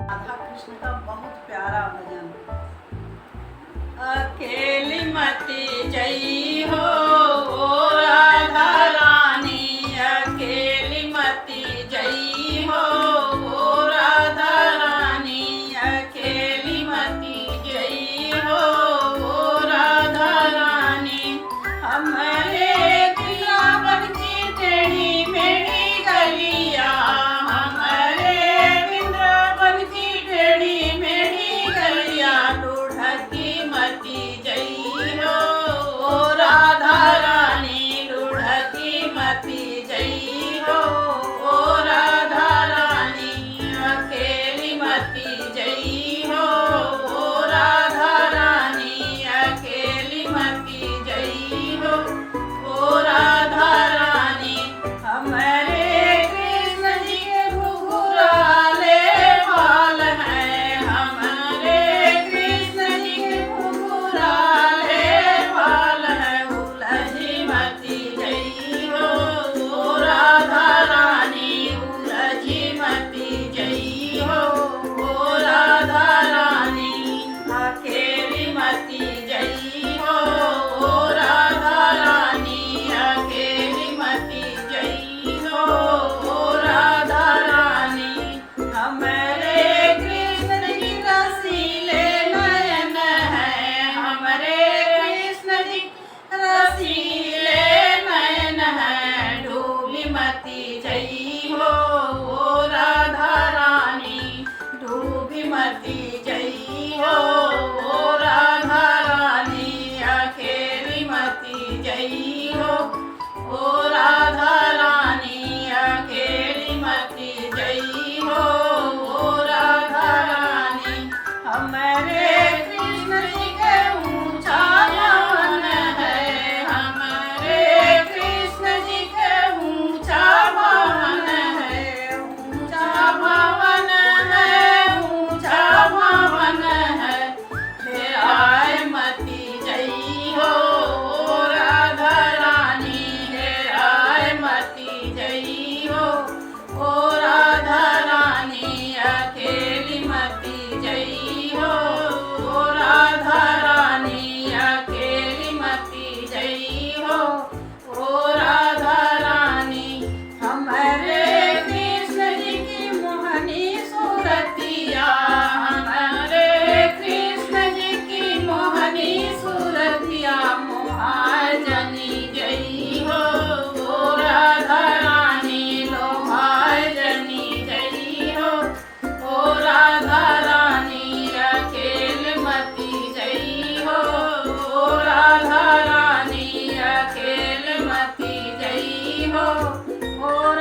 राधा कृष्ण का बहुत प्यारा भजन। अकेली मती जई हो ओ राधा रानी, अकेली मती जई हो ओ राधा रानी, अकेली मती जई हो ओ राधा रानी। हमरे वृंदावन की टेढ़ी मेढ़ी गलिया, हमरे वृंदावन की टेढ़ी मेढ़ी गलिया, लुढ़की मती जई हो ओ राधा रानी, लुढ़की मती जई हो ओ राधा रानी, अकेली मती जई हो ओ राधा रानी, अकेली मती जई हो ओ राधा रानी। हमरे कृष्ण जी के घुघुराले बाल हैं, हमरे कृष्ण जी के घुघुराले बाल हैं, उलझी मती जई हो ओ राधा रानी, उलझी मती जई हो ओ राधा रानी, अकेली मती जई हो ओ राधा रानी, अकेली मती जई हो ओ राधा रानी। हमरे कृष्ण जी रसीले नयन हैं, हमरे कृष्ण जी रसीले नयन हैं, डूबी मती जई हो ओ राधा रानी, डूबी मती जई हो ओ राधा रानी, अकेली मती जई हो ओ राधा रानी, अकेली मती जई हो ओ राधा रानी। हमरे कृष्ण जी के ऊंचा भवन है, हमरे कृष्ण जी के ऊंचा भवन है, ऊंचा भवन है, ऊंचा भवन है, हेराय मती जई हो ओ राधा रानी, हेराय मती जई हो ओ राधा रानी, अकेली मती जई हो ओ राधा रानी, अकेली मती जई हो ओ राधा रानी। हमरे कृष्ण जी की मोहनी सूरतिया, हमरे कृष्ण जी की मोहनी सूरतिया, मोहाय जनी जई हो ओ राधा रानी, लोभाय जनी जई हो ओ राधा रानी, अकेली मती जई हो ओ राधा रानी, अकेली मती जई हो ओ